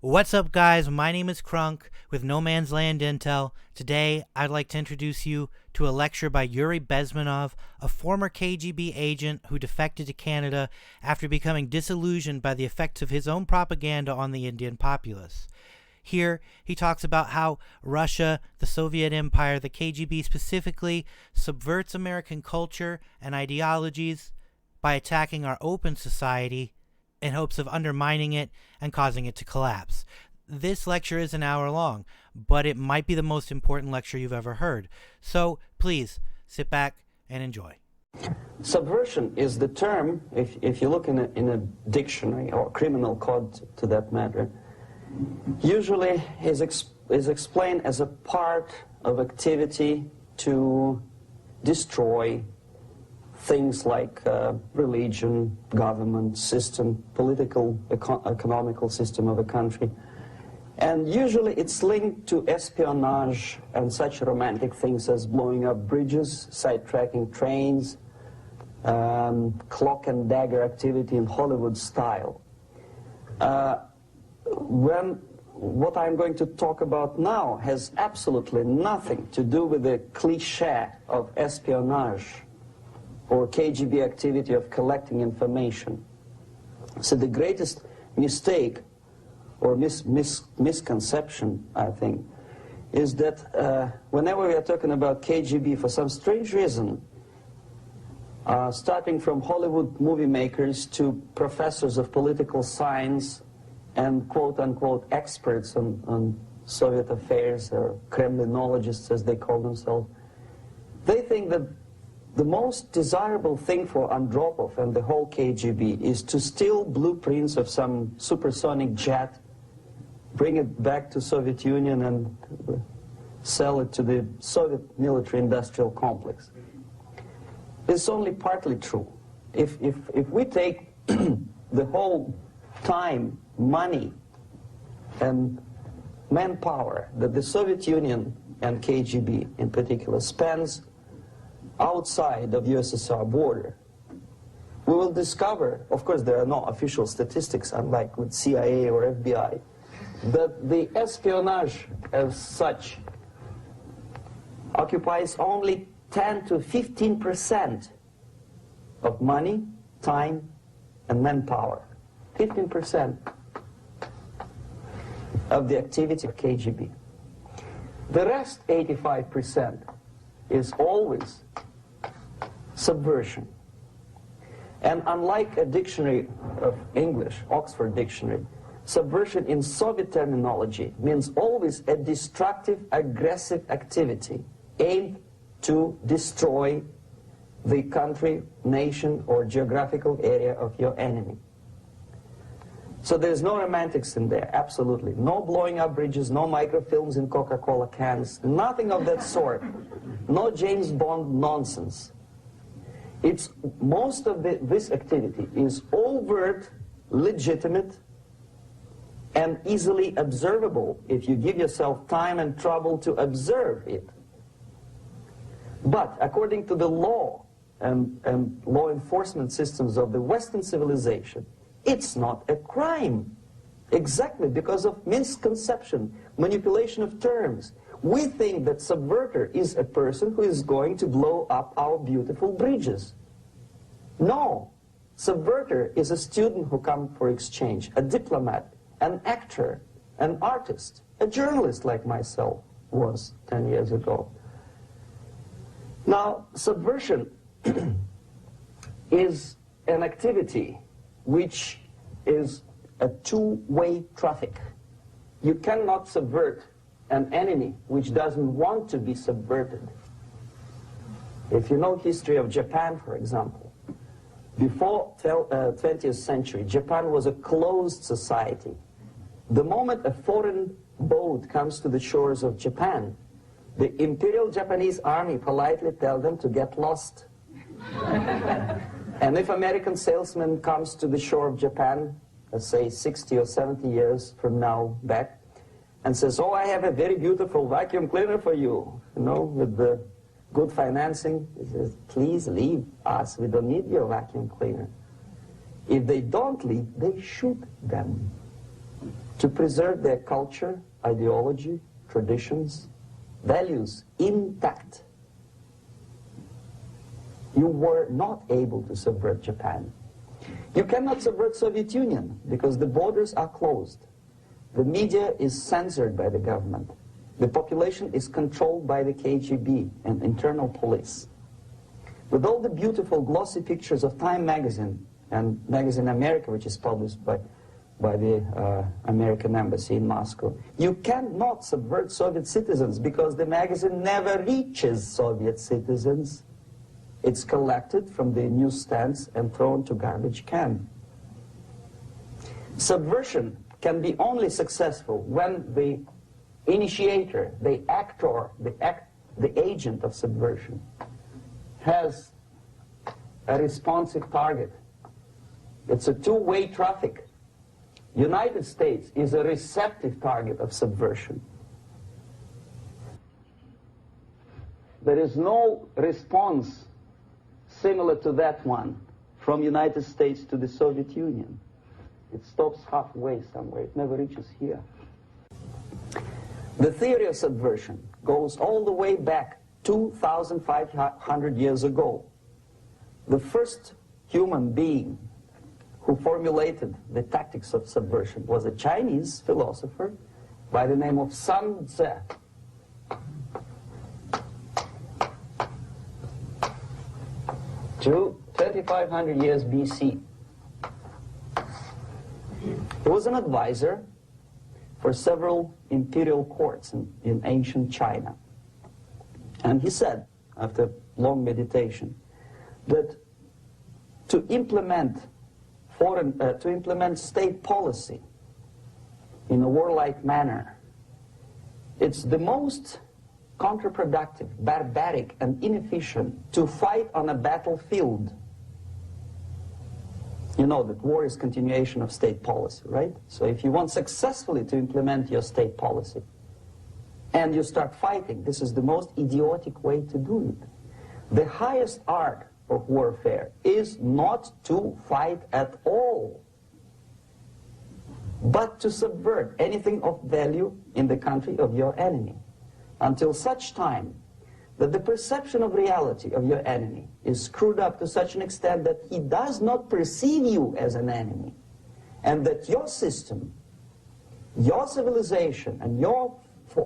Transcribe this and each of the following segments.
What's up, guys? My name is Crunk with No Man's Land Intel. Today, I'd like to introduce you to a lecture by Yuri Bezmenov, a former KGB agent who defected to Canada after becoming disillusioned by the effects of his own propaganda on the Indian populace. Here, he talks about how Russia, the Soviet Empire, the KGB specifically, subverts American culture and ideologies by attacking our open society in hopes of undermining it and causing it to collapse. This lecture is an hour long, but it might be the most important lecture you've ever heard. So please sit back and enjoy. Subversion is the term, if you look in a dictionary or criminal code to that matter, usually is explained as a part of activity to destroy things like religion, government, system, political, economical system of a country. And usually it's linked to espionage and such romantic things as blowing up bridges, sidetracking trains, cloak and dagger activity in Hollywood style. What I'm going to talk about now has absolutely nothing to do with the cliché of espionage or KGB activity of collecting information. So the greatest mistake or misconception, I think, is that whenever we are talking about KGB, for some strange reason, starting from Hollywood movie makers to professors of political science and quote-unquote experts on Soviet affairs, or Kremlinologists as they call themselves, they think that the most desirable thing for Andropov and the whole KGB is to steal blueprints of some supersonic jet, bring it back to Soviet Union and sell it to the Soviet military-industrial complex. It's only partly true. If we take the whole time, money, and manpower that the Soviet Union and KGB in particular spends outside of USSR border, we will discover, of course there are no official statistics unlike with CIA or FBI, that the espionage as such occupies only 10 to 15% of money, time, and manpower. 15% of the activity of KGB. The rest, 85%, is always subversion. And unlike a dictionary of English, Oxford Dictionary, subversion in Soviet terminology means always a destructive, aggressive activity aimed to destroy the country, nation, or geographical area of your enemy. So there's no romantics in there, absolutely. No blowing up bridges, no microfilms in Coca-Cola cans, nothing of that sort. No James Bond nonsense. It's most of this activity is overt, legitimate, and easily observable if you give yourself time and trouble to observe it. But according to the law and law enforcement systems of the Western civilization, it's not a crime. Exactly because of misconception, manipulation of terms. We think that subverter is a person who is going to blow up our beautiful bridges. No. Subverter is a student who comes for exchange, a diplomat, an actor, an artist, a journalist like myself was 10 years ago. Now, subversion is an activity which is a two-way traffic. You cannot subvert an enemy which doesn't want to be subverted. If you know history of Japan, for example, before 20th century, Japan was a closed society. The moment a foreign boat comes to the shores of Japan, the Imperial Japanese Army politely tells them to get lost. And if American salesman comes to the shore of Japan, let's say 60 or 70 years from now back, and says, oh, I have a very beautiful vacuum cleaner for you, with the good financing, he says, please leave us, we don't need your vacuum cleaner. If they don't leave, they shoot them. to preserve their culture, ideology, traditions, values intact. You were not able to subvert Japan. You cannot subvert Soviet Union because the borders are closed. The media is censored by the government. The population is controlled by the KGB and internal police. With all the beautiful glossy pictures of Time magazine and Magazine America, which is published by the American embassy in Moscow, you cannot subvert Soviet citizens because the magazine never reaches Soviet citizens. It's collected from the newsstands and thrown to garbage can. Subversion can be only successful when the initiator, the actor, the agent of subversion has a responsive target. It's a two-way traffic. United States is a receptive target of subversion. There is no response similar to that one from United States to the Soviet Union. It stops halfway somewhere. It never reaches here. The theory of subversion goes all the way back 2,500 years ago. The first human being who formulated the tactics of subversion was a Chinese philosopher by the name of Sun Tzu. 2,500 years BC. He was an advisor for several imperial courts in ancient China. And he said, after long meditation, that to implement state policy in a warlike manner, it's the most counterproductive, barbaric, and inefficient to fight on a battlefield. You know that war is continuation of state policy, right? So if you want successfully to implement your state policy, and you start fighting, this is the most idiotic way to do it. The highest art of warfare is not to fight at all, but to subvert anything of value in the country of your enemy, until such time that the perception of reality of your enemy is screwed up to such an extent that he does not perceive you as an enemy, and that your system, your civilization, and your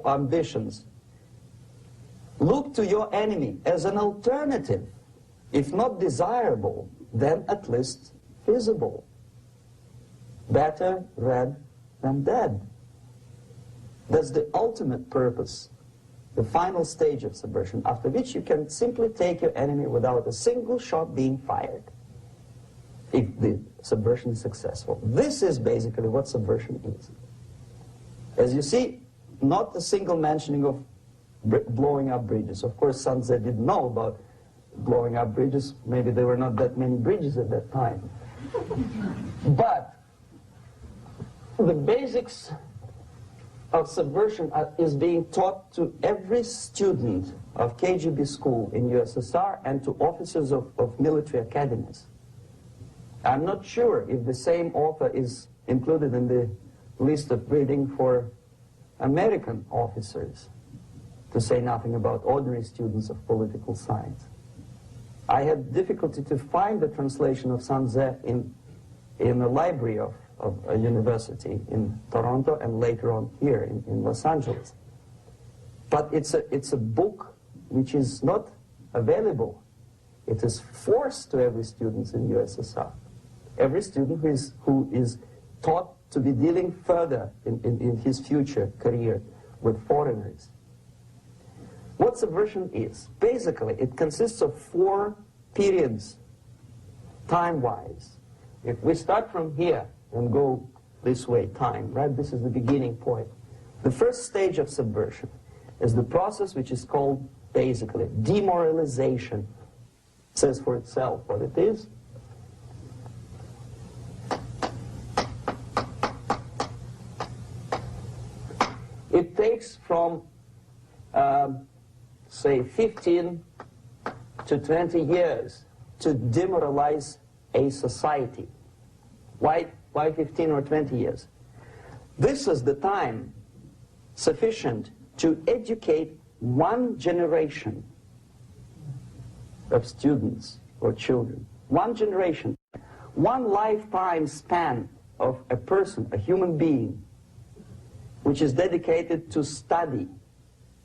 ambitions look to your enemy as an alternative, if not desirable, then at least feasible. Better red than dead. That's the ultimate purpose, the final stage of subversion, after which you can simply take your enemy without a single shot being fired, if the subversion is successful. This is basically what subversion is. As you see, not a single mentioning of blowing up bridges. Of course, Sun Tzu didn't know about blowing up bridges. Maybe there were not that many bridges at that time. But the basics of subversion is being taught to every student of KGB school in USSR and to officers of military academies. I'm not sure if the same author is included in the list of reading for American officers, to say nothing about ordinary students of political science. I had difficulty to find the translation of Sun Tzu in a library of a university in Toronto and later on here in Los Angeles. But it's a book which is not available. It is forced to every student in USSR. Every student who is taught to be dealing further in his future career with foreigners. What subversion is? Basically, it consists of 4 periods, time-wise. If we start from here and go this way, time, right? This is the beginning point. The first stage of subversion is the process which is called, basically, demoralization. It says for itself what it is. It takes from, say, 15 to 20 years to demoralize a society. Why 15 or 20 years? This is the time sufficient to educate one generation of students or children. One generation. One lifetime span of a person, a human being, which is dedicated to study,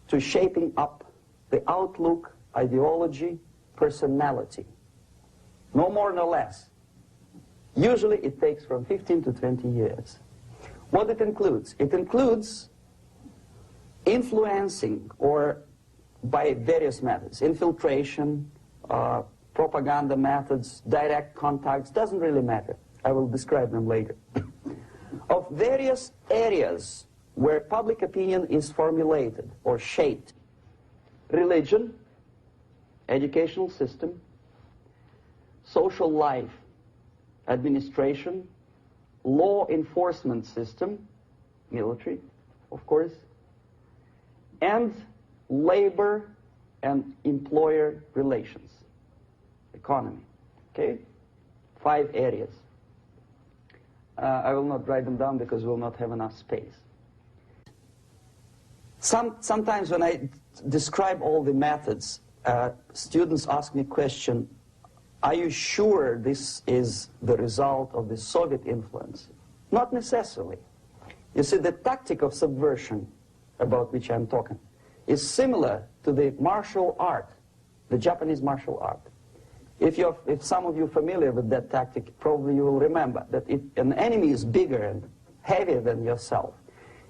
to shaping up the outlook, ideology, personality. No more, no less. Usually it takes from 15 to 20 years. What it includes? It includes influencing, or by various methods, infiltration, propaganda methods, direct contacts, doesn't really matter. I will describe them later. Of various areas where public opinion is formulated or shaped. Religion, educational system, social life, administration, law enforcement system, military, of course, and labor and employer relations, economy. Okay? 5 areas. I will not write them down because we will not have enough space. Sometimes when I describe all the methods, students ask me question, are you sure this is the result of the Soviet influence? Not necessarily. You see, the tactic of subversion, about which I'm talking, is similar to the martial art, the Japanese martial art. If some of you are familiar with that tactic, probably you will remember that if an enemy is bigger and heavier than yourself,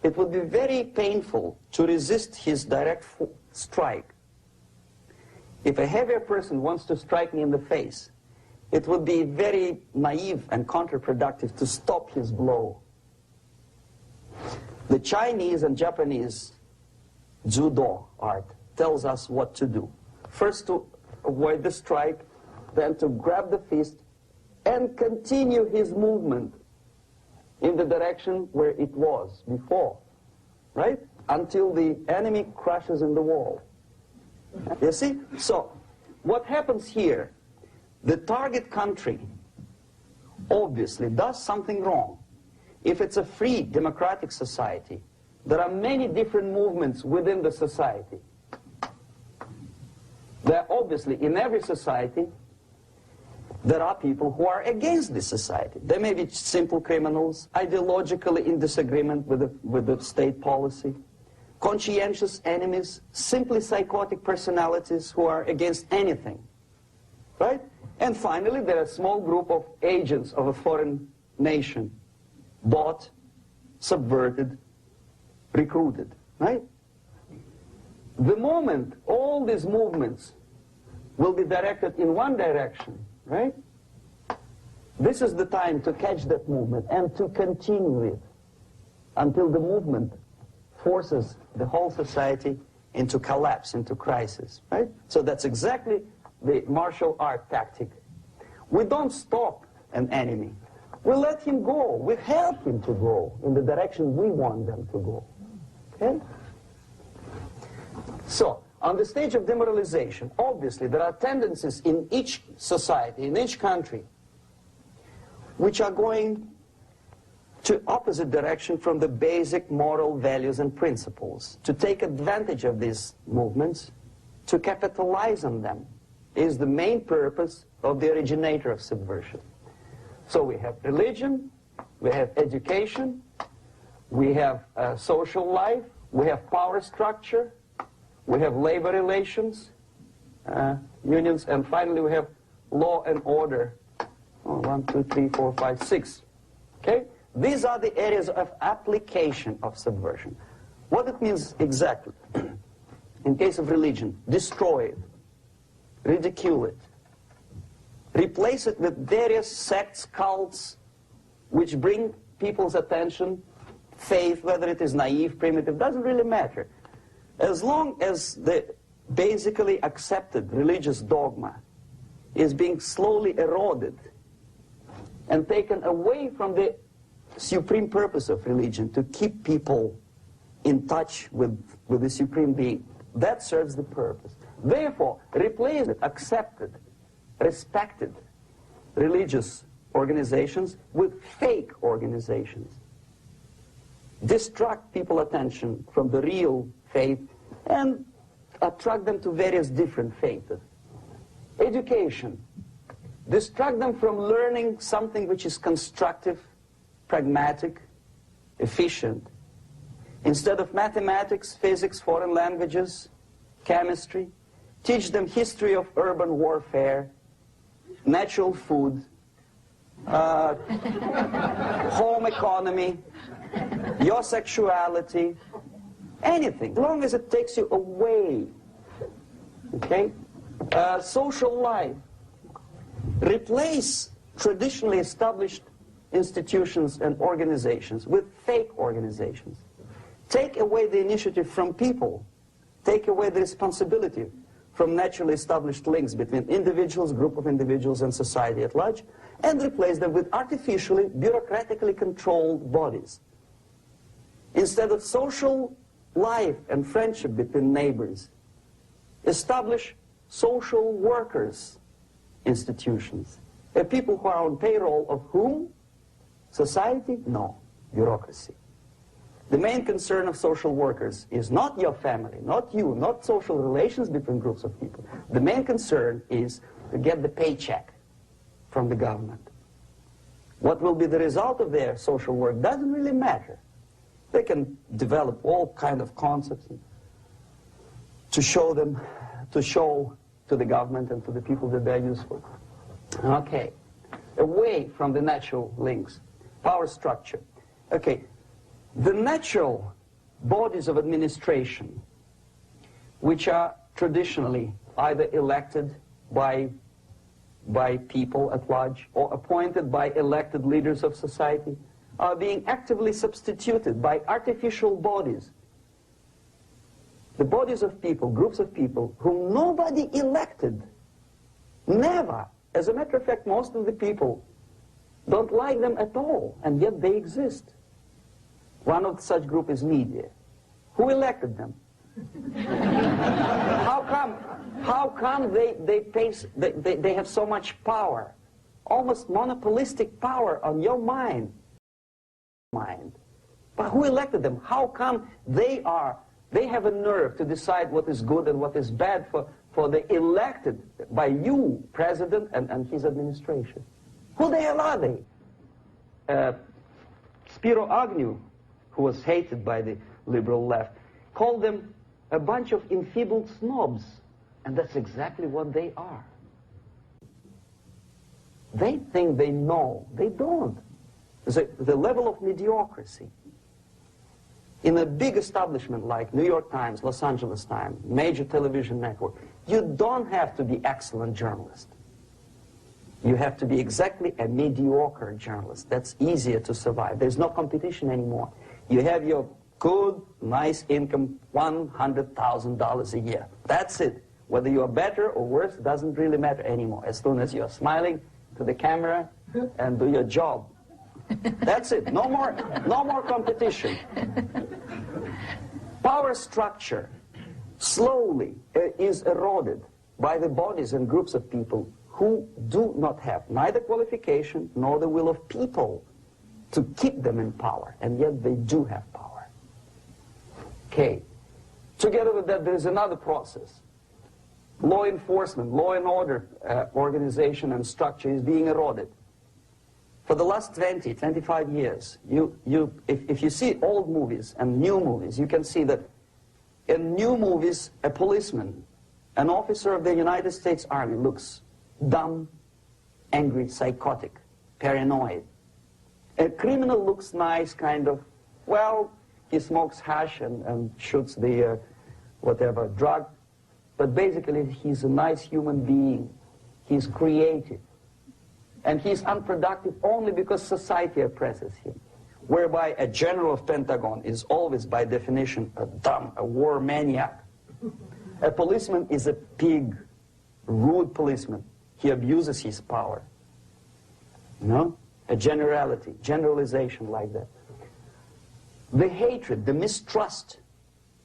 it would be very painful to resist his direct strike. If a heavier person wants to strike me in the face, it would be very naive and counterproductive to stop his blow. The Chinese and Japanese judo art tells us what to do. First to avoid the strike, then to grab the fist and continue his movement in the direction where it was before, right? Until the enemy crashes in the wall. You see? So, what happens here? The target country obviously does something wrong. If it's a free democratic society, there are many different movements within the society. There are obviously, in every society, there are people who are against this society. They may be simple criminals, ideologically in disagreement with the state policy, conscientious enemies, simply psychotic personalities who are against anything, right? And finally, there are a small group of agents of a foreign nation, bought, subverted, recruited, right? The moment all these movements will be directed in one direction, right? This is the time to catch that movement and to continue it until the movement forces the whole society into collapse, into crisis, right? So that's exactly the martial art tactic. We don't stop an enemy. We let him go. We help him to go in the direction we want them to go. Okay? So, on the stage of demoralization, obviously there are tendencies in each society, in each country, which are going to opposite direction from the basic moral values and principles. To take advantage of these movements, to capitalize on them, is the main purpose of the originator of subversion. So we have religion, we have education, we have social life, we have power structure, we have labor relations, unions, and finally we have law and order. 1, 2, 3, 4, 5, 6. Okay? These are the areas of application of subversion. What it means exactly? In case of religion, destroy it, ridicule it, replace it with various sects, cults, which bring people's attention, faith, whether it is naive, primitive, doesn't really matter. As long as the basically accepted religious dogma is being slowly eroded and taken away from the supreme purpose of religion, to keep people in touch with the supreme being, that serves the purpose. Therefore, replace it, accepted, respected religious organizations with fake organizations. distract people's attention from the real faith and attract them to various different faiths. Education. Distract them from learning something which is constructive, pragmatic, efficient. Instead of mathematics, physics, foreign languages, chemistry, teach them history of urban warfare, natural food, home economy, your sexuality, anything, as long as it takes you away, okay? Social life. Replace traditionally established institutions and organizations with fake organizations. Take away the initiative from people. Take away the responsibility from naturally established links between individuals, group of individuals, and society at large, and replace them with artificially, bureaucratically controlled bodies. Instead of social life and friendship between neighbors, establish social workers institutions. People who are on payroll of whom? Society? No. Bureaucracy. The main concern of social workers is not your family, not you, not social relations between groups of people. The main concern is to get the paycheck from the government. What will be the result of their social work doesn't really matter. They can develop all kind of concepts to show to the government and to the people that they're useful. Okay, away from the natural links, power structure. Okay, the natural bodies of administration, which are traditionally either elected by people at large or appointed by elected leaders of society, are being actively substituted by artificial bodies. The bodies of people, groups of people, whom nobody elected. Never. As a matter of fact, most of the people don't like them at all, and yet they exist. One of such group is media. Who elected them? How come they have so much power? Almost monopolistic power on your mind. But who elected them? How come they have a nerve to decide what is good and what is bad for the elected by you, president, and his administration? Who the hell are they? Spiro Agnew, who was hated by the liberal left, called them a bunch of enfeebled snobs. And that's exactly what they are. They think they know. They don't. The level of mediocrity. In a big establishment like New York Times, Los Angeles Times, major television network, you don't have to be excellent journalist. You have to be exactly a mediocre journalist. That's easier to survive. There's no competition anymore. You have your good, nice income, $100,000 a year. That's it. Whether you are better or worse doesn't really matter anymore. As soon as you're smiling to the camera and do your job. That's it. No more competition. Power structure slowly is eroded by the bodies and groups of people who do not have neither qualification nor the will of people to keep them in power, and yet they do have power. Okay. Together with that, there is another process. Law enforcement, law and order organization and structure is being eroded. For the last 20, 25 years, if you see old movies and new movies, you can see that in new movies, a policeman, an officer of the United States Army looks dumb, angry, psychotic, paranoid. A criminal looks nice, kind of, well, he smokes hash and shoots the whatever drug, but basically he's a nice human being. He's creative. And he's unproductive only because society oppresses him. Whereby a general of Pentagon is always, by definition, a dumb, a war maniac. A policeman is a pig, rude policeman. He abuses his power. You know? A generalization like that. The hatred, the mistrust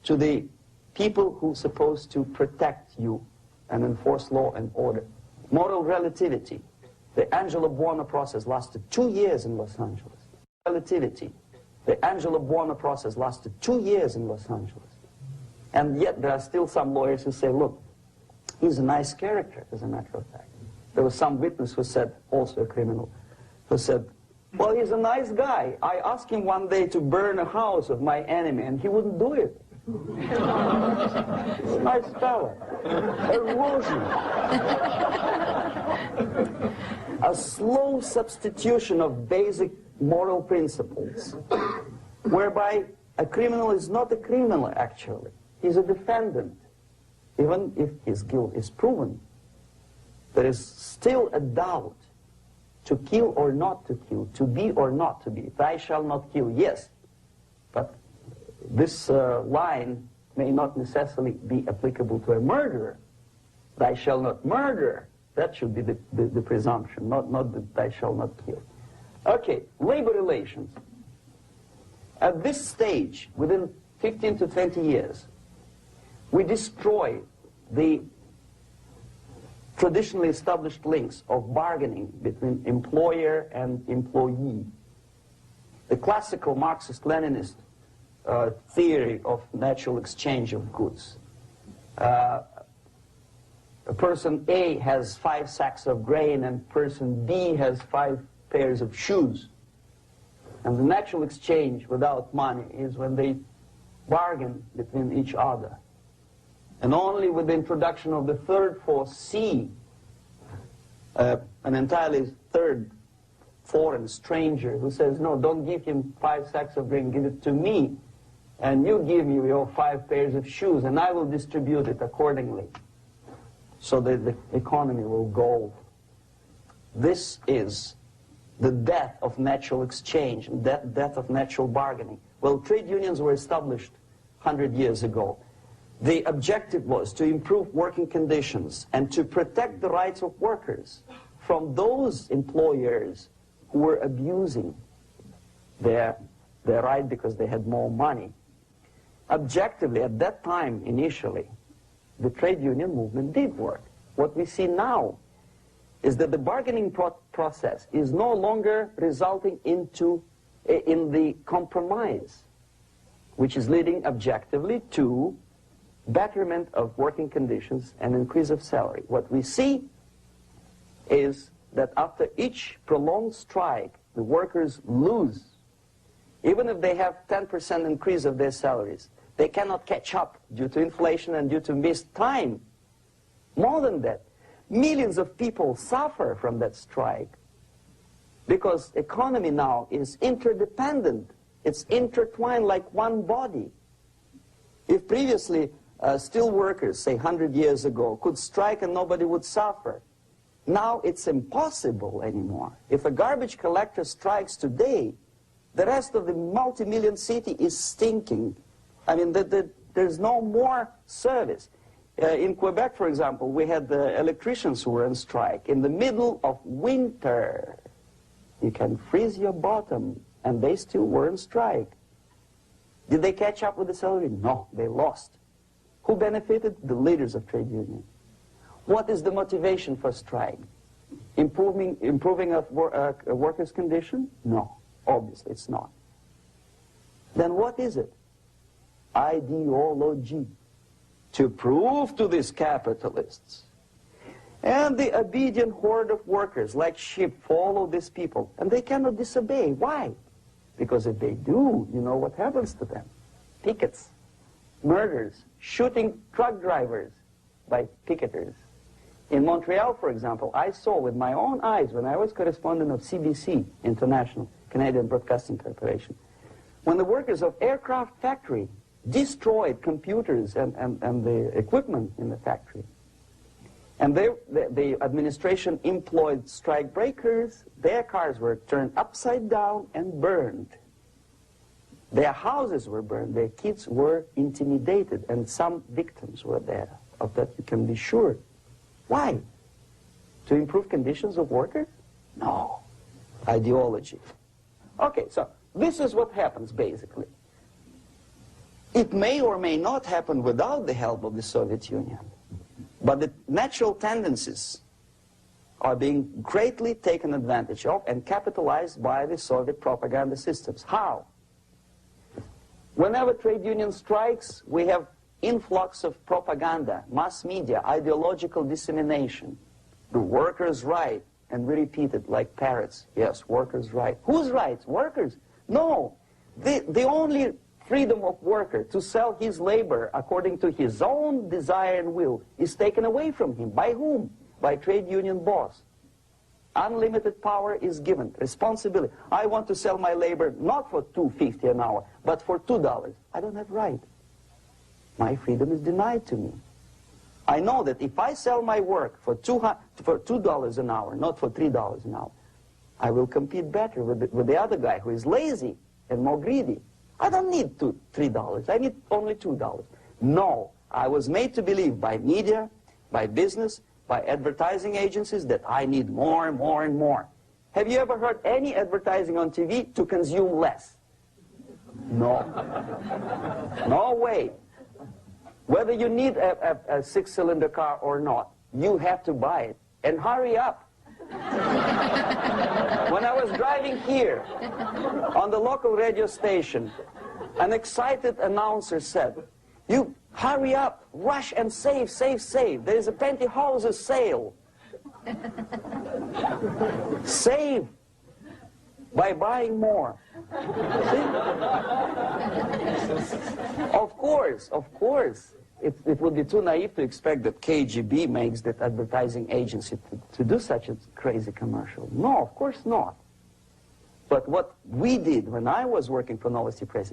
to the people who are supposed to protect you and enforce law and order. Moral relativity. The Angelo Buono process lasted 2 years in Los Angeles. Relativity. The Angelo Buono process lasted 2 years in Los Angeles. And yet there are still some lawyers who say, look, he's a nice character, as a matter of fact. There was some witness who said, also a criminal, who said, well, he's a nice guy. I asked him one day to burn a house of my enemy, and he wouldn't do it. He's a nice fellow. Erosion. A slow substitution of basic moral principles, whereby a criminal is not a criminal, actually. He's a defendant. Even if his guilt is proven, there is still a doubt to kill or not to kill, to be or not to be. Thou shalt not kill, yes, but this line may not necessarily be applicable to a murderer. Thou shalt not murder. That should be the presumption, not that thou shalt not kill. Okay, labor relations. At this stage, within 15 to 20 years, we destroy the traditionally established links of bargaining between employer and employee. The classical Marxist-Leninist theory of natural exchange of goods. A person A has 5 sacks of grain and person B has 5 pairs of shoes. And the natural exchange without money is when they bargain between each other. And only with the introduction of the third force, C, an entirely third foreign stranger who says, no, don't give him 5 sacks of grain, give it to me, and you give me your 5 pairs of shoes, and I will distribute it accordingly, so that the economy will go. This is the death of natural exchange, death of natural bargaining. Well, trade unions were established 100 years ago. The objective was to improve working conditions and to protect the rights of workers from those employers who were abusing their right because they had more money. Objectively, at that time, initially, the trade union movement did work. What we see now is that the bargaining process is no longer resulting in the compromise, which is leading objectively to betterment of working conditions and increase of salary. What we see is that after each prolonged strike, the workers lose. Even if they have 10% increase of their salaries, they cannot catch up due to inflation and due to missed time. More than that, millions of people suffer from that strike because economy now is interdependent. It's intertwined like one body. If previously steel workers, say 100 years ago, could strike and nobody would suffer, now it's impossible anymore. If a garbage collector strikes today, the rest of the multi-million city is stinking. I mean, there's no more service. In Quebec, for example, we had the electricians who were on strike in the middle of winter. You can freeze your bottom, and they still were on strike. Did they catch up with the salary? No, they lost. Who benefited? The leaders of trade unions. What is the motivation for strike? Improving a worker's condition? No, obviously it's not. Then what is it? Ideology. To prove to these capitalists. And the obedient horde of workers, like sheep, follow these people. And they cannot disobey. Why? Because if they do, you know what happens to them. Pickets, murders, shooting truck drivers by picketers. In Montreal, for example, I saw with my own eyes when I was correspondent of CBC International, Canadian Broadcasting Corporation, when the workers of aircraft factory destroyed computers and the equipment in the factory. And the administration employed strike breakers. Their cars were turned upside down and burned. Their houses were burned. Their kids were intimidated. And some victims were there. Of that you can be sure. Why? To improve conditions of workers? No. Ideology. Okay, so this is what happens basically. It may or may not happen without the help of the Soviet Union. But the natural tendencies are being greatly taken advantage of and capitalized by the Soviet propaganda systems. How? Whenever trade union strikes, we have influx of propaganda, mass media, ideological dissemination. The workers' right, and we repeat it like parrots. Yes, workers' right. Whose rights? Workers? No. The only freedom of worker to sell his labor according to his own desire and will is taken away from him. By whom? By trade union boss. Unlimited power is given. Responsibility. I want to sell my labor not for $2.50 an hour, but for $2. I don't have right. My freedom is denied to me. I know that if I sell my work for $2 an hour, not for $3 an hour, I will compete better with the other guy who is lazy and more greedy. I don't need $3. I need only $2. No, I was made to believe by media, by business, by advertising agencies that I need more and more and more. Have you ever heard any advertising on TV to consume less? No. No way. Whether you need a six-cylinder car or not, you have to buy it. And hurry up. When I was driving here, on the local radio station, an excited announcer said, "You hurry up, rush and save, save, save. There is a pantyhose sale." Save by buying more. See? Of course. It would be too naive to expect that KGB makes that advertising agency to do such a crazy commercial. No, of course not. But what we did when I was working for Novosti Press,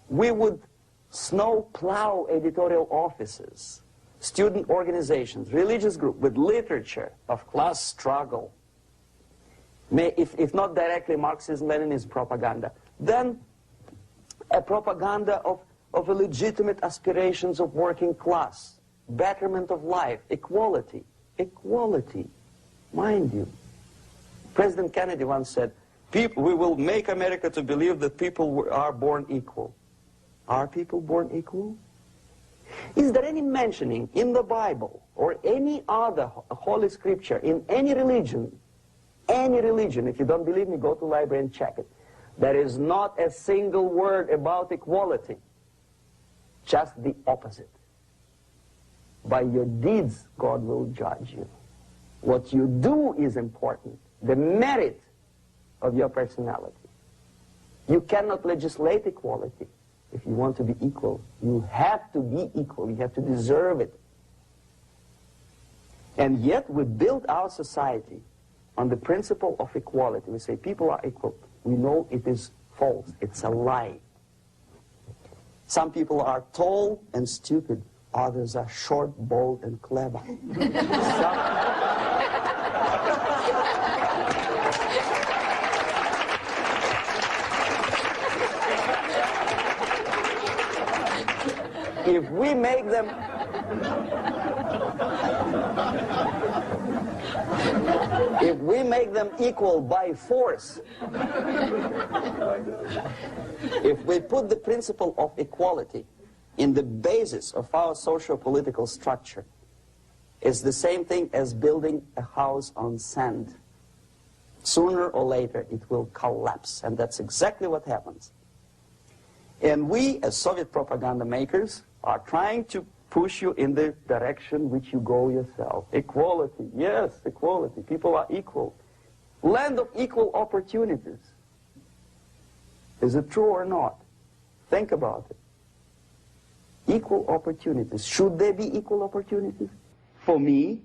we would snow plow editorial offices, student organizations, religious groups with literature of class struggle. If not directly Marxism-Leninism propaganda, then a propaganda of a legitimate aspirations of working class, betterment of life, equality. Equality, mind you. President Kennedy once said, we will make America to believe that people are born equal. Are people born equal? Is there any mentioning in the Bible or any other holy scripture in any religion, if you don't believe me, go to the library and check it. There is not a single word about equality. Just the opposite. By your deeds, God will judge you. What you do is important. The merit of your personality. You cannot legislate equality. If you want to be equal, you have to be equal. You have to deserve it. And yet we build our society on the principle of equality. We say people are equal. We know it is false. It's a lie. Some people are tall and stupid. Others are short, bold, and clever. If we make them equal by force, if we put the principle of equality in the basis of our socio-political structure, it's the same thing as building a house on sand. Sooner or later it will collapse, and that's exactly what happens. And we, as Soviet propaganda makers, are trying to push you in the direction which you go yourself. Equality, yes, equality. People are equal. Land of equal opportunities. Is it true or not? Think about it. Equal opportunities. Should there be equal opportunities? For me,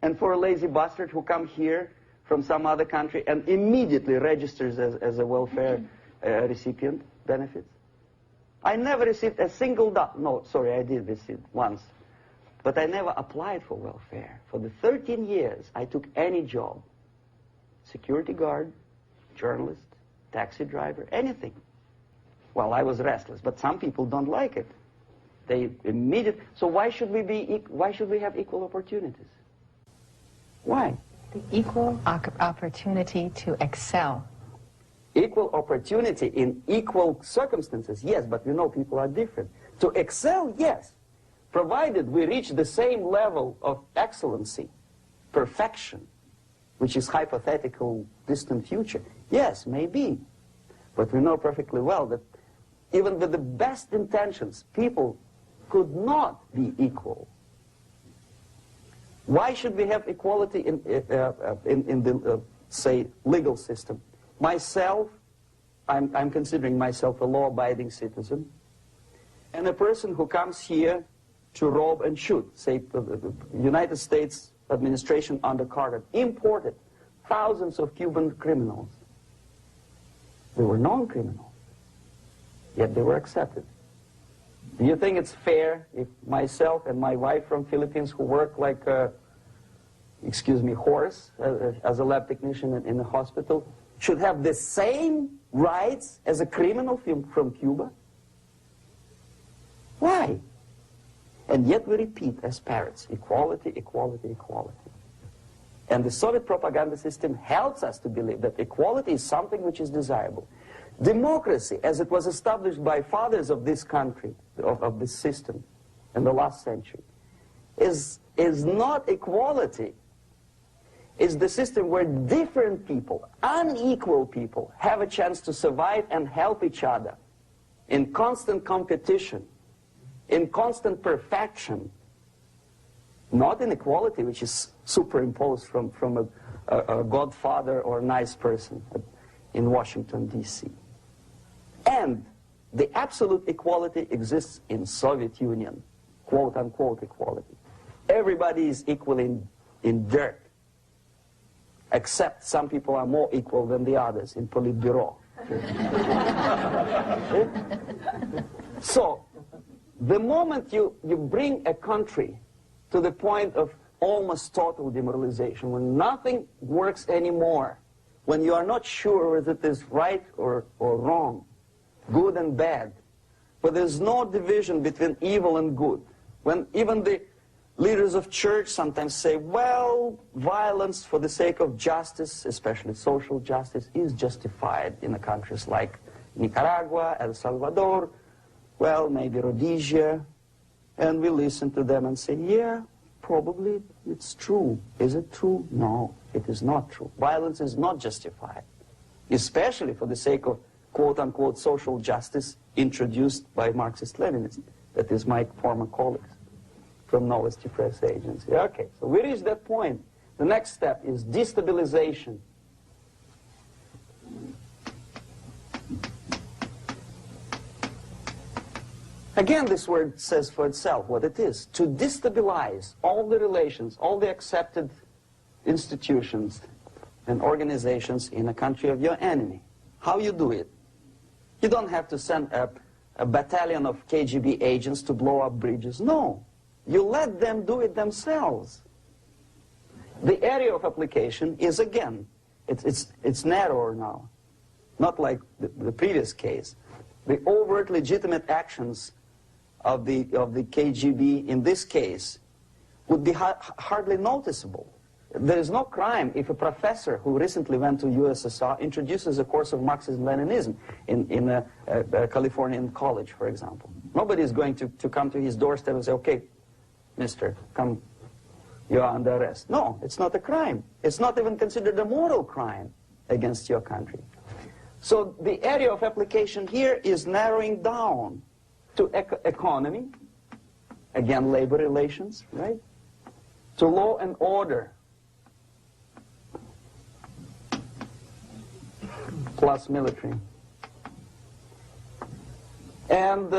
and for a lazy bastard who comes here from some other country and immediately registers as a welfare recipient benefits? I never received a single dollar. No, sorry, I did receive once. But I never applied for welfare. For the 13 years, I took any job. Security guard, journalist, taxi driver, anything. Well, I was restless, but some people don't like it. They immediately. So why should we have equal opportunities? Why? The equal opportunity to excel. Equal opportunity in equal circumstances, yes, but you know people are different. To excel, yes, provided we reach the same level of excellency, perfection, which is hypothetical, distant future. Yes, maybe. But we know perfectly well that even with the best intentions, people could not be equal. Why should we have equality in the, say, legal system? Myself, I'm considering myself a law-abiding citizen, and a person who comes here to rob and shoot, say, the United States administration under Carter, imported thousands of Cuban criminals. They were non-criminals, yet they were accepted. Do you think it's fair if myself and my wife from Philippines, who work like a, excuse me, horse as a lab technician in the hospital, should have the same rights as a criminal from Cuba? Why? And yet we repeat as parrots, equality, equality, equality. And the Soviet propaganda system helps us to believe that equality is something which is desirable. Democracy, as it was established by fathers of this country, of this system in the last century, is not equality. It's the system where different people, unequal people, have a chance to survive and help each other in constant competition, in constant perfection, not in equality, which is superimposed from a godfather or a nice person in Washington, D.C. And the absolute equality exists in Soviet Union, quote-unquote equality. Everybody is equal in dirt, except some people are more equal than the others in Politburo. So, the moment you bring a country to the point of almost total demoralization, when nothing works anymore, when you are not sure whether it is right or wrong, good and bad, but there's no division between evil and good, when even the leaders of church sometimes say, well, violence for the sake of justice, especially social justice, is justified in the countries like Nicaragua, El Salvador, well, maybe Rhodesia, and we listen to them and say, yeah, probably it's true. Is it true? No, it is not true. Violence is not justified, especially for the sake of quote-unquote social justice introduced by Marxist-Leninists. That is my former colleagues from Novosti Press Agency. Okay, so we reached that point. The next step is destabilization. Again, this word says for itself what it is. To destabilize all the relations, all the accepted institutions and organizations in a country of your enemy. How you do it? You don't have to send a battalion of KGB agents to blow up bridges. No. You let them do it themselves. The area of application is, again, it's narrower now. Not like the previous case. The overt legitimate actions of the KGB in this case would be hardly noticeable. There is no crime if a professor who recently went to USSR introduces a course of Marxism-Leninism in a Californian college, for example. Nobody is going to come to his doorstep and say, okay, mister, come, you are under arrest. No, it's not a crime. It's not even considered a moral crime against your country. So the area of application here is narrowing down to economy, again, labor relations, right? To law and order, plus military. And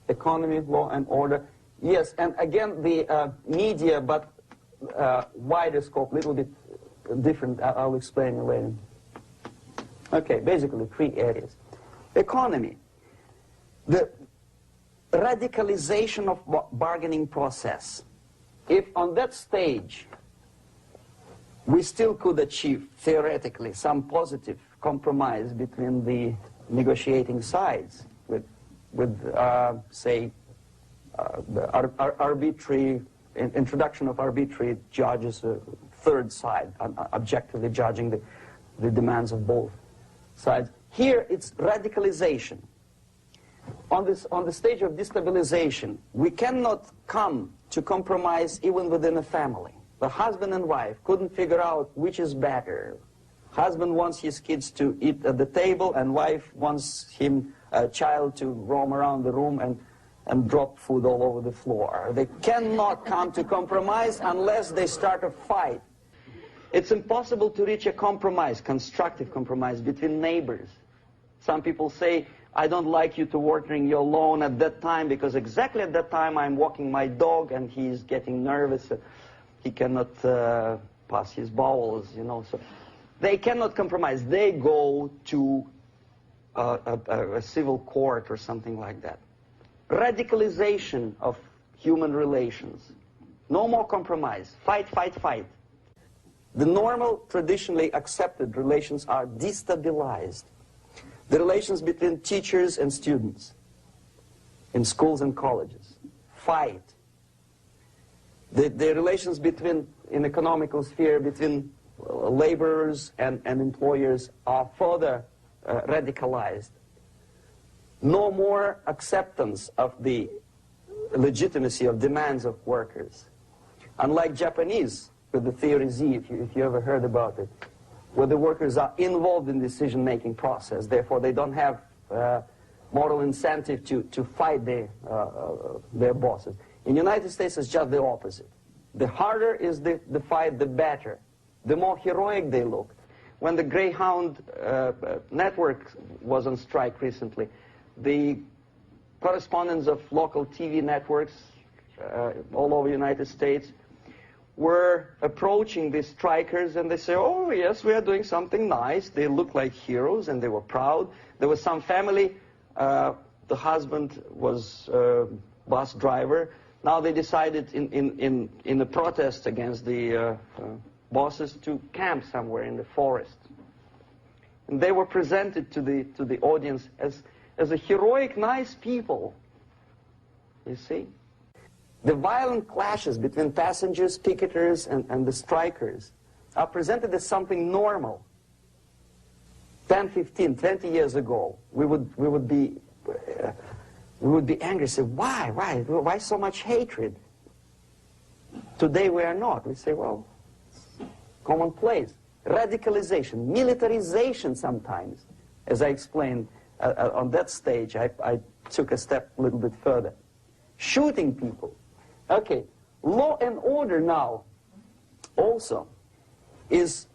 economy, law and order. Yes, and again, the media, but wider scope, little bit different. I'll explain it later. Okay, basically 3 areas. Economy. The radicalization of bargaining process. If on that stage we still could achieve, theoretically, some positive compromise between the negotiating sides with say, the arbitrary, introduction of arbitrary judges, third side, objectively judging the demands of both sides. Here it's radicalization. On the stage of destabilization, we cannot come to compromise even within a family. The husband and wife couldn't figure out which is better, Husband wants his kids to eat at the table, and wife wants a child to roam around the room and drop food all over the floor. They cannot come to compromise unless they start a fight. It's impossible to reach a compromise, constructive compromise, between neighbors. Some people say, I don't like you to watering your lawn at that time because exactly at that time I'm walking my dog and he's getting nervous. He cannot pass his bowels, you know. So they cannot compromise. They go to a civil court or something like that. Radicalization of human relations. No more compromise. Fight, fight, fight. The normal, traditionally accepted relations are destabilized. The relations between teachers and students in schools and colleges. Fight. The relations between, in economical sphere, between laborers and employers are further radicalized. No more acceptance of the legitimacy of demands of workers. Unlike Japanese, with the theory Z, if you ever heard about it, where the workers are involved in the decision-making process, therefore they don't have moral incentive to fight their bosses. In the United States, it's just the opposite. The harder is the fight, the better. The more heroic they look. When the Greyhound network was on strike recently, the correspondents of local TV networks all over the United States were approaching these strikers, and they say, oh yes, we are doing something nice. They look like heroes, and they were proud. There was some family, the husband was bus driver. Now they decided in a protest against the bosses to camp somewhere in the forest. And they were presented to the audience as a heroic, nice people, you see. The violent clashes between passengers, picketers, and the strikers are presented as something normal. 10, 15, 20 years ago, we would be angry, say, why so much hatred? Today we are not. We say, well, commonplace. Radicalization, militarization sometimes. As I explained on that stage, I took a step a little bit further. Shooting people. Okay, law and order now also is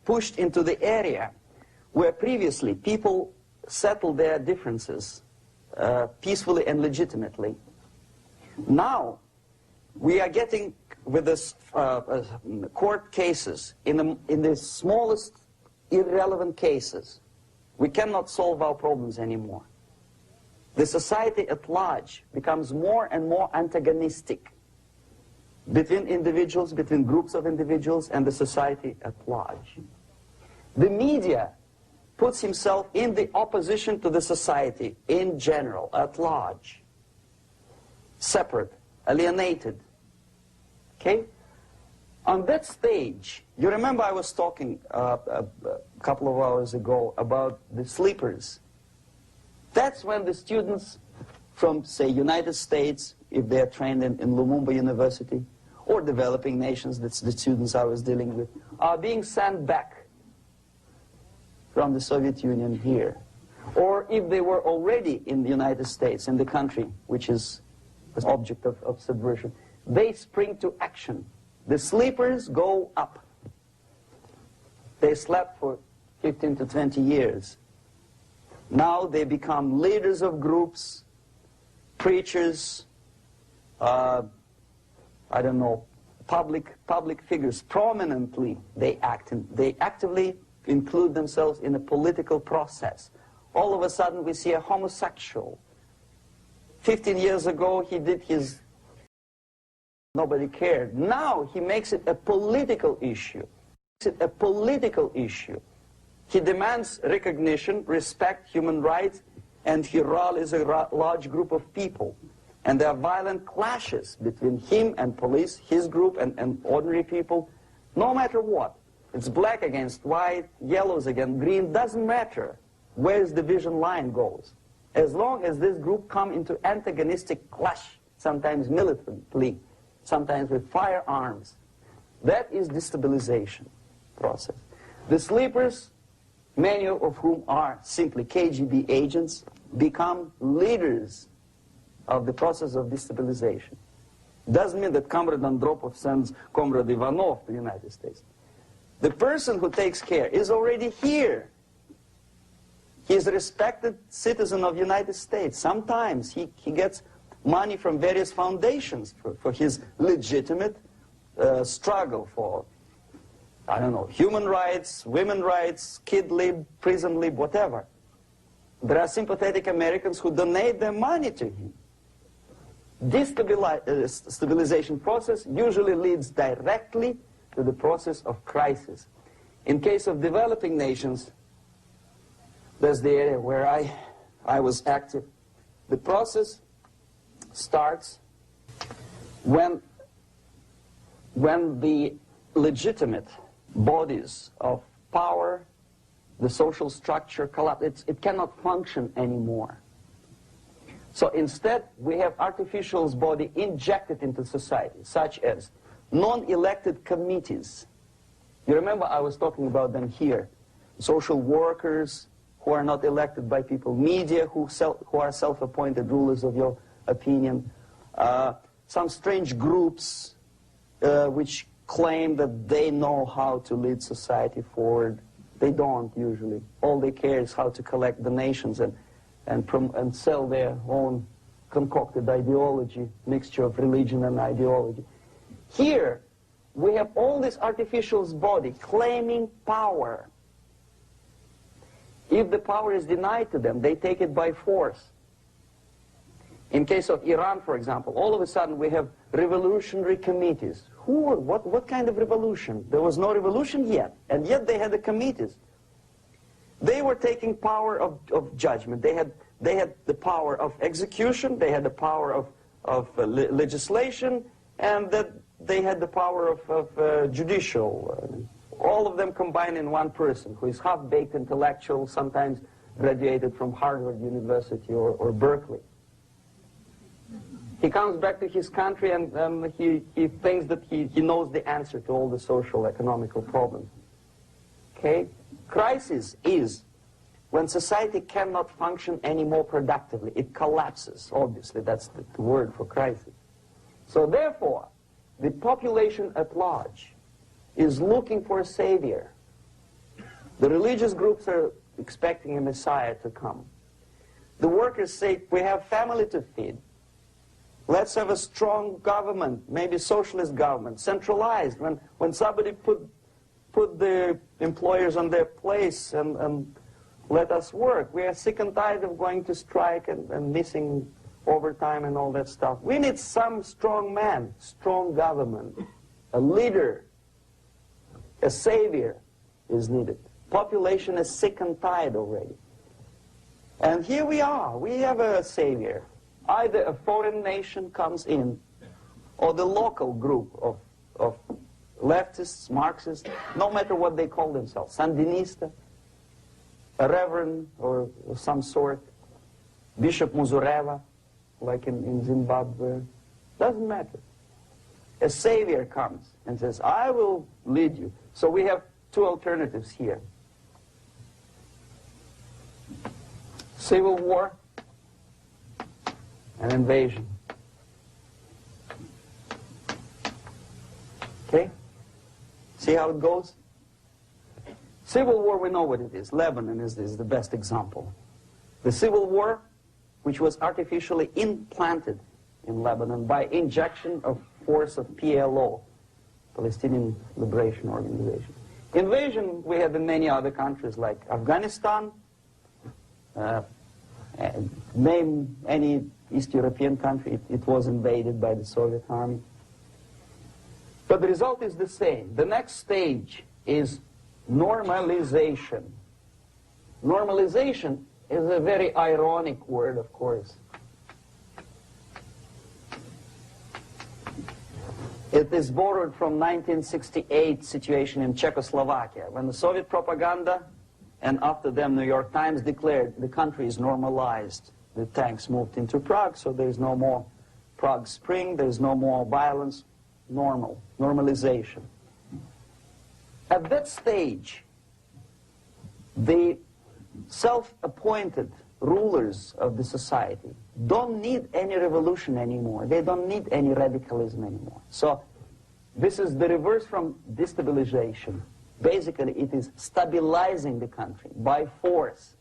pushed into the area where previously people settled their differences peacefully and legitimately. Now we are getting, with this court cases, in the smallest irrelevant cases, we cannot solve our problems anymore. The society at large becomes more and more antagonistic between individuals, between groups of individuals, and the society at large. The media puts himself in the opposition to the society in general, at large. Separate, alienated. Okay? On that stage, you remember I was talking a couple of hours ago about the sleepers. That's when the students from, say, United States, if they're trained in Lumumba University, or developing nations, that's the students I was dealing with, are being sent back from the Soviet Union here. Or if they were already in the United States, in the country, which is the object of subversion, they spring to action. The sleepers go up. They slept for 15 to 20 years. Now they become leaders of groups, preachers, I don't know, public figures. Prominently they actively include themselves in a political process. All of a sudden we see a homosexual. 15 years ago he did his, nobody cared. Now he makes it a political issue. He demands recognition, respect, human rights, and he rallies a large group of people. And there are violent clashes between him and police, his group and ordinary people, no matter what. It's black against white, yellows against green, doesn't matter where the division line goes. As long as this group come into antagonistic clash, sometimes militantly, sometimes with firearms, that is destabilization. process. The sleepers, many of whom are simply KGB agents, become leaders of the process of destabilization. Doesn't mean that Comrade Andropov sends Comrade Ivanov to the United States. The person who takes care is already here. He is a respected citizen of the United States. Sometimes he gets money from various foundations for his legitimate struggle for, I don't know, human rights, women's rights, kid lib, prison lib, whatever. There are sympathetic Americans who donate their money to him. This stabilization process usually leads directly to the process of crisis. In case of developing nations, that's the area where I was active. The process starts when the legitimate bodies of power, the social structure collapse. It cannot function anymore. So instead, we have artificial body injected into society, such as non-elected committees. You remember I was talking about them here. Social workers who are not elected by people, media who are self-appointed rulers of your opinion, some strange groups which claim that they know how to lead society forward. They don't usually. All they care is how to collect donations and sell their own concocted ideology, mixture of religion and ideology. Here, we have all this artificial body claiming power. If the power is denied to them, they take it by force. In case of Iran, for example, all of a sudden we have revolutionary committees. What kind of revolution? There was no revolution yet, and yet they had the committees. They were taking power of judgment. They had the power of execution, they had the power of legislation, and that they had the power of judicial. All of them combined in one person, who is half-baked intellectual, sometimes graduated from Harvard University or Berkeley. He comes back to his country and he thinks that he knows the answer to all the social, economical problems. Okay? Crisis is when society cannot function anymore productively. It collapses, obviously. That's the word for crisis. So therefore, the population at large is looking for a savior. The religious groups are expecting a messiah to come. The workers say, we have family to feed. Let's have a strong government, maybe socialist government, centralized, when somebody put the employers on their place and let us work. We are sick and tired of going to strike and missing overtime and all that stuff. We need some strong man, strong government, a leader, a savior is needed. Population is sick and tired already. And here we are. We have a savior. Either a foreign nation comes in, or the local group of leftists, Marxists, no matter what they call themselves, Sandinista, a reverend or some sort, Bishop Muzureva, like in Zimbabwe, doesn't matter. A savior comes and says, I will lead you. So we have two alternatives here. Civil war and invasion. Okay? See how it goes? Civil war, we know what it is. Lebanon is the best example. The civil war, which was artificially implanted in Lebanon by injection of force of PLO, Palestinian Liberation Organization. Invasion we have in many other countries like Afghanistan, name any East European country, it was invaded by the Soviet army. But the result is the same. The next stage is normalization. Normalization is a very ironic word, of course. It is borrowed from 1968 situation in Czechoslovakia, when the Soviet propaganda, and after them New York Times, declared the country is normalized. The tanks moved into Prague, so there's no more Prague Spring, there's no more violence. Normalization. At that stage, the self-appointed rulers of the society don't need any revolution anymore. They don't need any radicalism anymore. So this is the reverse from destabilization. Basically, it is stabilizing the country by force.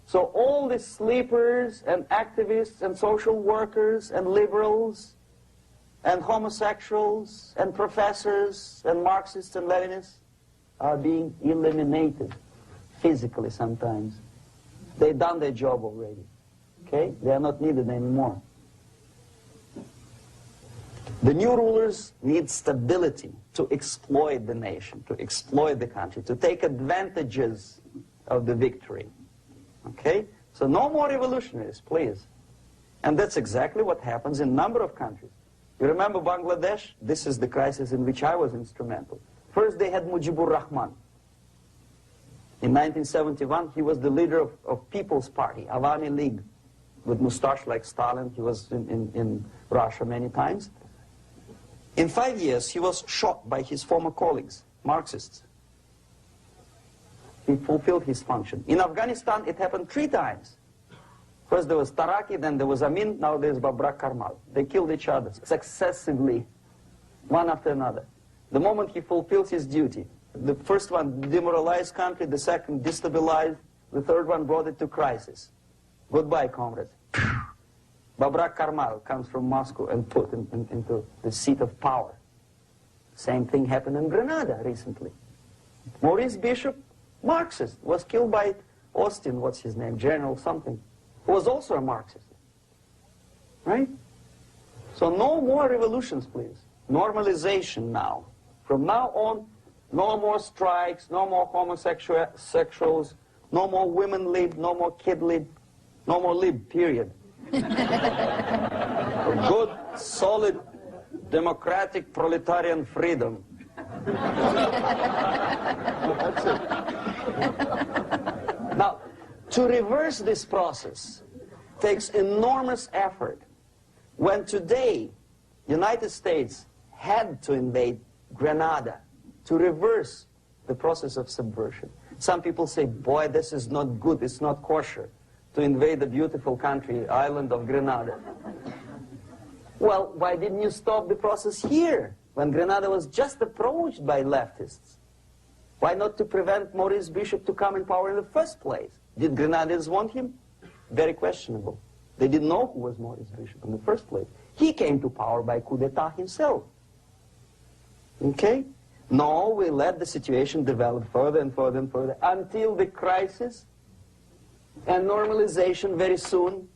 So all the sleepers and activists and social workers and liberals and homosexuals and professors and Marxists and Leninists are being eliminated physically sometimes. They've done their job already. Okay? They are not needed anymore. The new rulers need stability to exploit the nation, to exploit the country, to take advantages of the victory. Okay? So no more revolutionaries, please. And that's exactly what happens in a number of countries. You remember Bangladesh? This is the crisis in which I was instrumental. First they had Mujibur Rahman. In 1971, he was the leader of People's Party, Awami League, with mustache like Stalin. He was in Russia many times. In 5 years, he was shot by his former colleagues, Marxists. He fulfilled his function. In Afghanistan, it happened 3 times. First there was Taraki, then there was Amin, now there's Babrak Karmal. They killed each other successively, one after another. The moment he fulfills his duty, the first one demoralized country, the second destabilized, the third one brought it to crisis. Goodbye, comrades. Babrak Karmal comes from Moscow and put into the seat of power. Same thing happened in Grenada recently. Maurice Bishop, Marxist, was killed by Austin, what's his name, General something, who was also a Marxist. Right? So no more revolutions, please. Normalization now. From now on, no more strikes, no more homosexuals, no more women lib, no more kid lib, no more lib, period. Good, solid, democratic, proletarian freedom. That's it. Now, to reverse this process takes enormous effort. When today, United States had to invade Grenada to reverse the process of subversion. Some people say, boy, this is not good, it's not kosher to invade the beautiful country, island of Grenada. Well, why didn't you stop the process here, when Grenada was just approached by leftists? Why not to prevent Maurice Bishop to come in power in the first place? Did Grenadians want him? Very questionable. They didn't know who was Maurice Bishop in the first place. He came to power by coup d'etat himself. Okay? No, we let the situation develop further and further and further until the crisis and normalization very soon.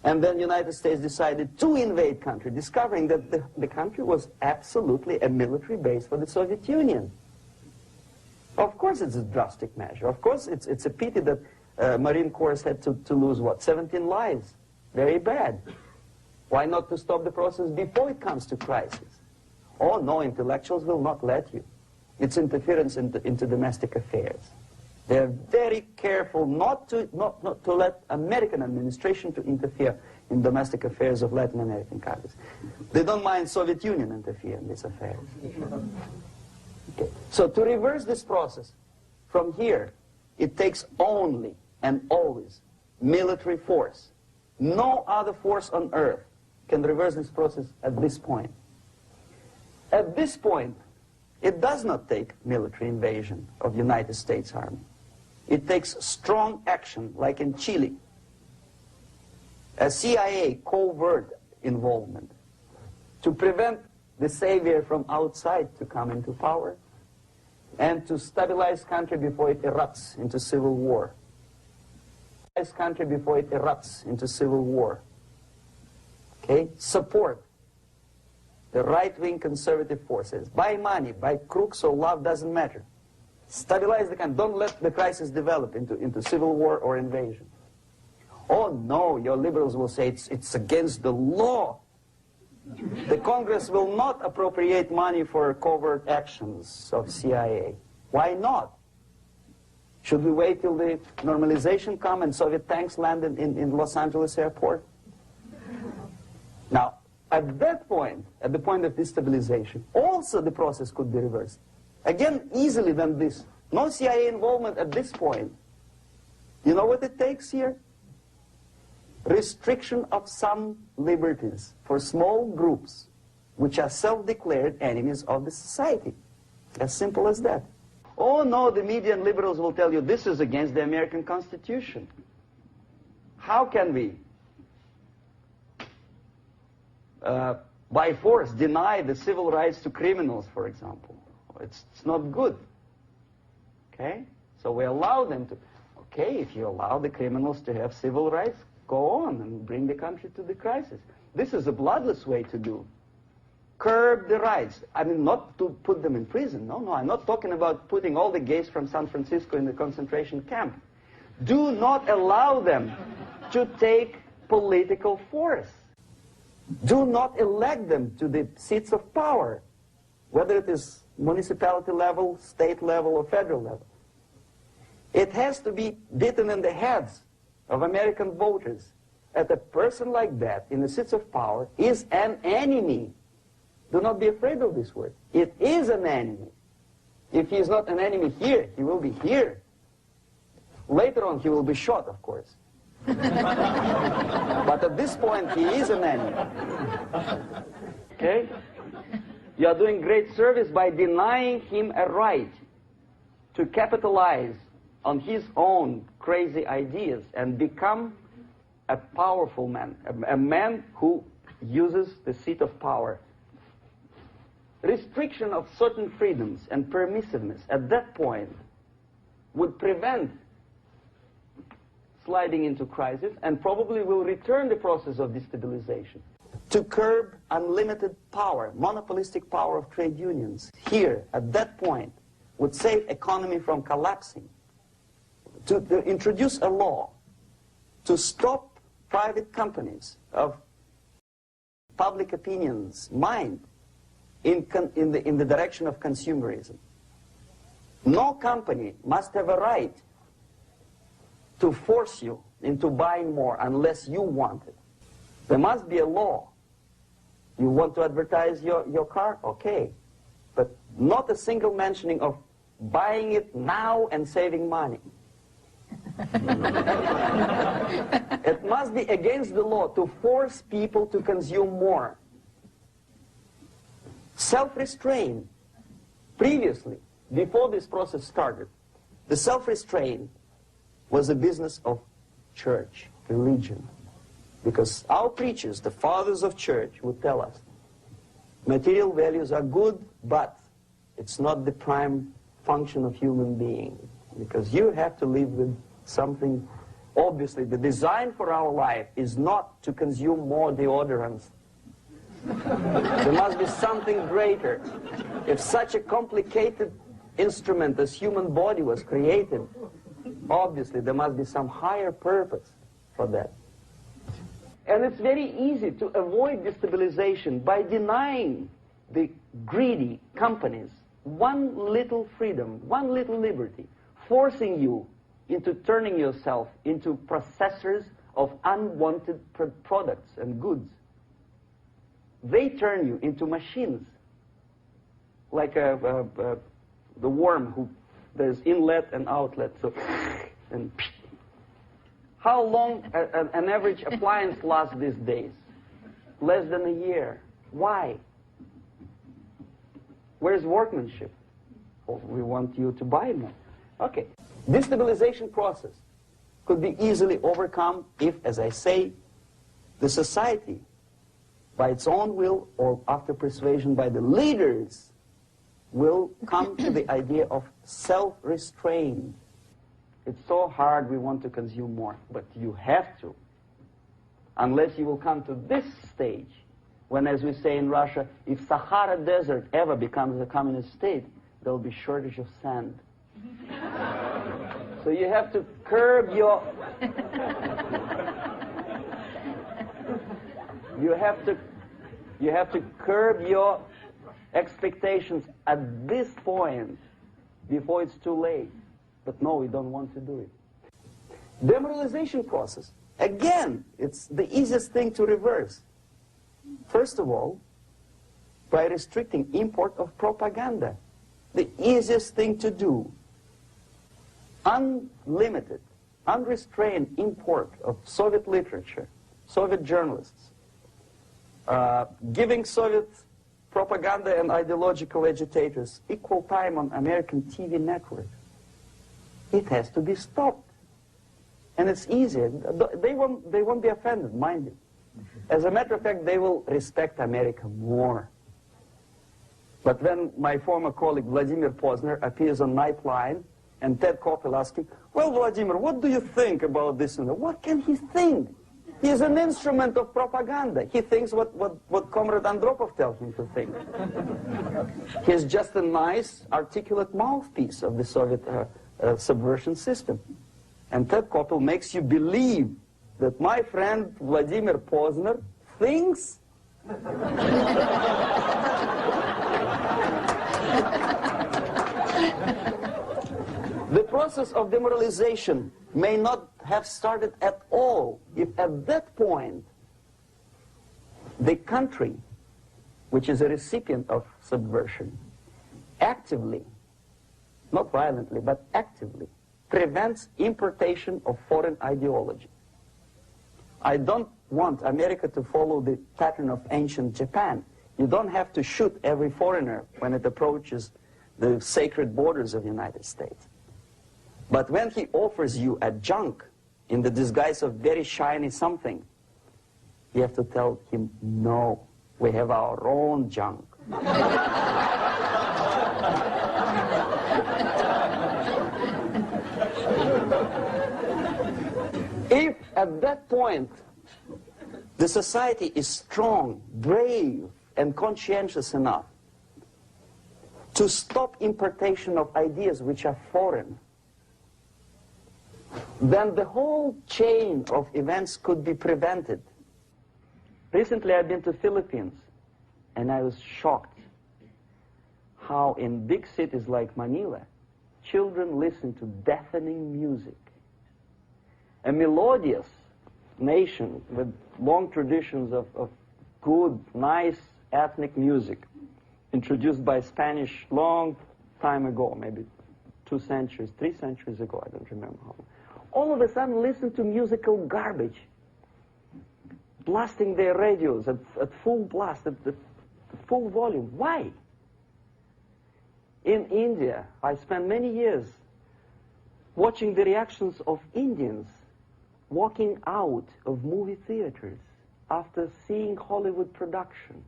And then the United States decided to invade country, discovering that the country was absolutely a military base for the Soviet Union. Of course it's a drastic measure. Of course it's a pity that Marine Corps had to lose, what, 17 lives. Very bad. Why not to stop the process before it comes to crisis? Oh, no, intellectuals will not let you. It's interference into domestic affairs. They're very careful not to let American administration to interfere in domestic affairs of Latin American countries. They don't mind Soviet Union interfere in these affairs. Okay. So to reverse this process, from here, it takes only and always military force. No other force on earth can reverse this process at this point. At this point, it does not take military invasion of the United States Army. It takes strong action, like in Chile. A CIA covert involvement to prevent the savior from outside to come into power and to stabilize country before it erupts into civil war. Stabilize country before it erupts into civil war. Okay? Support the right-wing conservative forces. By money, by crooks or love, doesn't matter. Stabilize the country. Don't let the crisis develop into civil war or invasion. Oh no, your liberals will say it's against the law. The Congress will not appropriate money for covert actions of CIA. Why not? Should we wait till the normalization come and Soviet tanks land in Los Angeles airport? Now, at that point, at the point of destabilization, also the process could be reversed. Again, easily than this. No CIA involvement at this point. You know what it takes here? Restriction of some liberties for small groups which are self-declared enemies of the society. As simple as that. Oh no, the media and liberals will tell you this is against the American Constitution. How can we, by force, deny the civil rights to criminals, for example? It's not good. Okay? So we allow them to. Okay, if you allow the criminals to have civil rights, go on and bring the country to the crisis. This is a bloodless way to do. Curb the rights. I mean, not to put them in prison. No, I'm not talking about putting all the gays from San Francisco in the concentration camp. Do not allow them to take political force. Do not elect them to the seats of power, whether it is municipality level, state level, or federal level. It has to be beaten in the heads of American voters that a person like that in the seats of power is an enemy. Do not be afraid of this word. It is an enemy. If he is not an enemy here, he will be here. Later on, he will be shot, of course. But at this point, he is an enemy. Okay? You are doing great service by denying him a right to capitalize on his own crazy ideas and become a powerful man, a man who uses the seat of power. Restriction of certain freedoms and permissiveness at that point would prevent sliding into crisis and probably will return the process of destabilization. To curb unlimited power, monopolistic power of trade unions, here, at that point, would save economy from collapsing. To introduce a law to stop private companies of public opinion's mind in the direction of consumerism. No company must have a right to force you into buying more unless you want it. There must be a law. You want to advertise your car? Okay. But not a single mentioning of buying it now and saving money. It must be against the law to force people to consume more. Self-restraint. Previously, before this process started, the self-restraint was a business of church, religion. Because our preachers, the fathers of church, would tell us, material values are good, but it's not the prime function of human being. Because you have to live with something. Obviously, the design for our life is not to consume more deodorants. There must be something greater. If such a complicated instrument as human body was created, obviously there must be some higher purpose for that. And it's very easy to avoid destabilization by denying the greedy companies one little freedom, one little liberty, forcing you into turning yourself into processors of unwanted products and goods. They turn you into machines, like the worm who there's inlet and outlet. So, and how long an average appliance lasts these days? Less than a year. Why? Where's workmanship? Oh, we want you to buy more. Okay. Destabilization process could be easily overcome if, as I say, the society, by its own will or after persuasion by the leaders, will come to the idea of self-restraint. It's so hard we want to consume more, but you have to. Unless you will come to this stage, when, as we say in Russia, if Sahara Desert ever becomes a communist state, there will be shortage of sand. So you have to curb your... You have to curb your expectations at this point before it's too late. But no, we don't want to do it. Demoralization process. Again, it's the easiest thing to reverse. First of all, by restricting import of propaganda. the easiest thing to do. Unlimited, unrestrained import of Soviet literature, Soviet journalists, giving Soviet propaganda and ideological agitators equal time on American TV network. It has to be stopped. And it's easy. They won't be offended, mind you. As a matter of fact, they will respect America more. But when my former colleague Vladimir Posner appears on Nightline and Ted Koppel asking, well, Vladimir, what do you think about this? And that? What can he think? He's an instrument of propaganda. He thinks what Comrade Andropov tells him to think. He's just a nice, articulate mouthpiece of the Soviet subversion system. And Ted Koppel makes you believe that my friend Vladimir Posner thinks the process of demoralization may not have started at all if at that point the country, which is a recipient of subversion, actively, not violently, but actively, prevents importation of foreign ideology. I don't want America to follow the pattern of ancient Japan. You don't have to shoot every foreigner when it approaches the sacred borders of the United States. But when he offers you a junk in the disguise of very shiny something, you have to tell him, no, we have our own junk. If at that point the society is strong, brave, and conscientious enough to stop importation of ideas which are foreign, then the whole chain of events could be prevented. Recently I've been to Philippines, and I was shocked how in big cities like Manila, children listen to deafening music. A melodious nation with long traditions of good, nice ethnic music, introduced by Spanish long time ago, maybe 2 centuries, 3 centuries ago, I don't remember how long. All of a sudden listen to musical garbage, blasting their radios at full blast, at full volume. Why? In India, I spent many years watching the reactions of Indians walking out of movie theaters after seeing Hollywood production.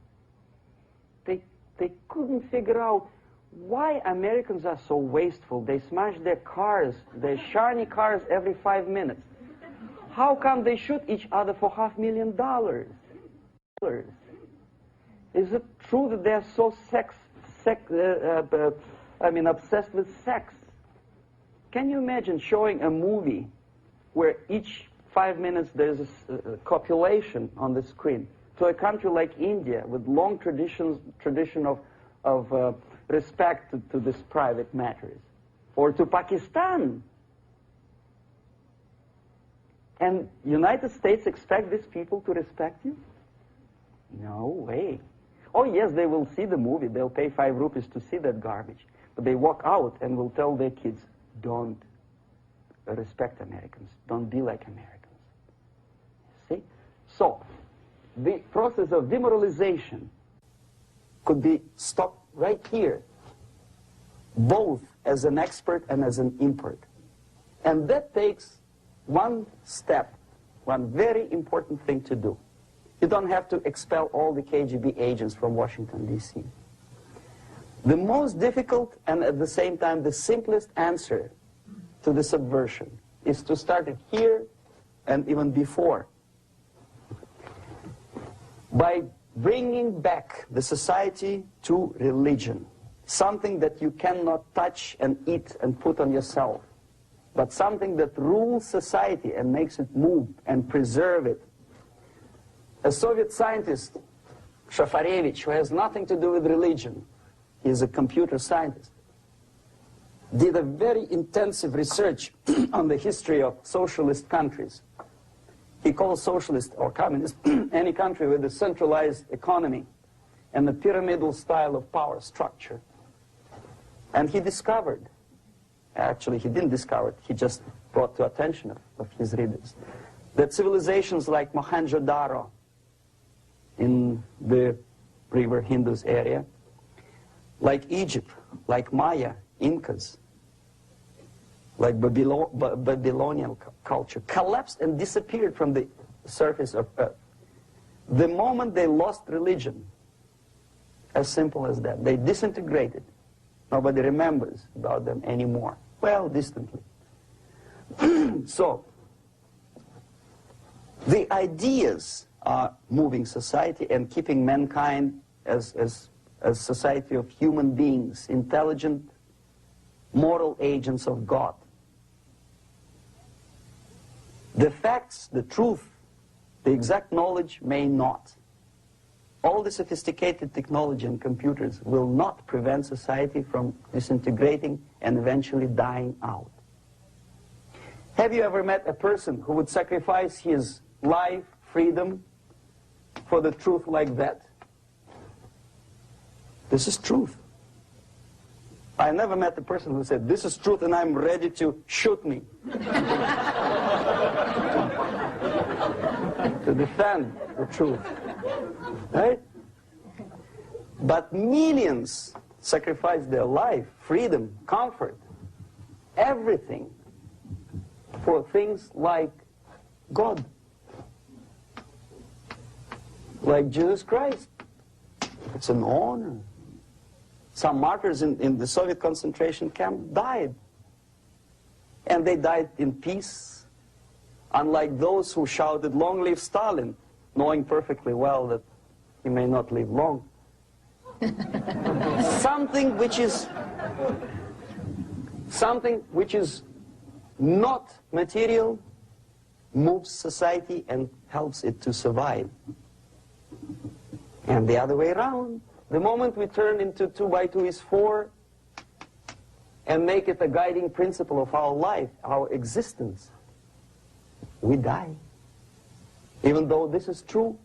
They couldn't figure out why Americans are so wasteful. They smash their cars, their shiny cars, every 5 minutes. How come they shoot each other for $500,000? Is it true that they're so obsessed with sex? Can you imagine showing a movie where each 5 minutes there's a copulation on the screen to a country like India with long tradition of respect to these private matters, or to Pakistan? And United States expect these people to respect you? No way. Oh yes, they will see the movie, they'll pay 5 rupees to see that garbage, but they walk out and will tell their kids, don't respect Americans, don't be like Americans. See? So, the process of demoralization could be stopped right here, both as an expert and as an import. And that takes one step, one very important thing to do. You don't have to expel all the KGB agents from Washington, D.C. The most difficult and at the same time the simplest answer to the subversion is to start it here and even before, by bringing back the society to religion, something that you cannot touch and eat and put on yourself, but something that rules society and makes it move and preserve it. A Soviet scientist, Shafarevich, who has nothing to do with religion, he is a computer scientist, did a very intensive research on the history of socialist countries. He calls socialist or communist any country with a centralized economy and a pyramidal style of power structure. And he discovered, actually he didn't discover it, he just brought to attention of his readers, that civilizations like Mohenjo-Daro in the river Indus area, like Egypt, like Maya, Incas, like Babylonian culture, collapsed and disappeared from the surface of Earth. The moment they lost religion, as simple as that, they disintegrated. Nobody remembers about them anymore. Well, distantly. So, the ideas are moving society and keeping mankind as a society of human beings, intelligent, moral agents of God. The facts, the truth, the exact knowledge may not. All the sophisticated technology and computers will not prevent society from disintegrating and eventually dying out. Have you ever met a person who would sacrifice his life, freedom, for the truth like that? This is truth. I never met a person who said, this is truth and I'm ready to shoot me. To defend the truth. Right? But millions sacrifice their life, freedom, comfort, everything for things like God, like Jesus Christ. It's an honor. Some martyrs in the Soviet concentration camp died. And they died in peace, unlike those who shouted, "Long live Stalin," knowing perfectly well that he may not live long. Something which is not material moves society and helps it to survive. And the other way around, the moment we turn into 2 by 2 is 4 and make it a guiding principle of our life, our existence, we die. Even though this is true,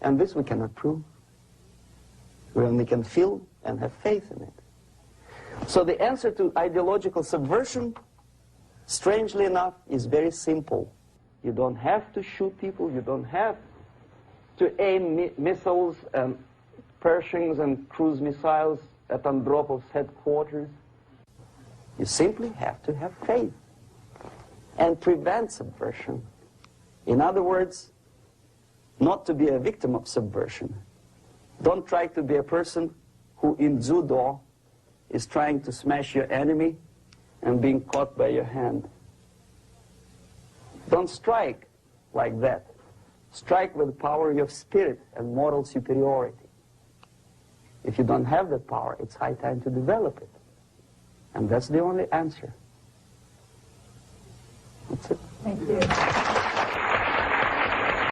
and this we cannot prove. We only can feel and have faith in it. So the answer to ideological subversion, strangely enough, is very simple. You don't have to shoot people, you don't have to aim missiles and Pershings and cruise missiles at Andropov's headquarters. You simply have to have faith and prevent subversion. In other words, not to be a victim of subversion. Don't try to be a person who in judo is trying to smash your enemy and being caught by your hand. Don't strike like that. Strike with the power of spirit and moral superiority. If you don't have that power, it's high time to develop it. And that's the only answer. That's it. Thank you.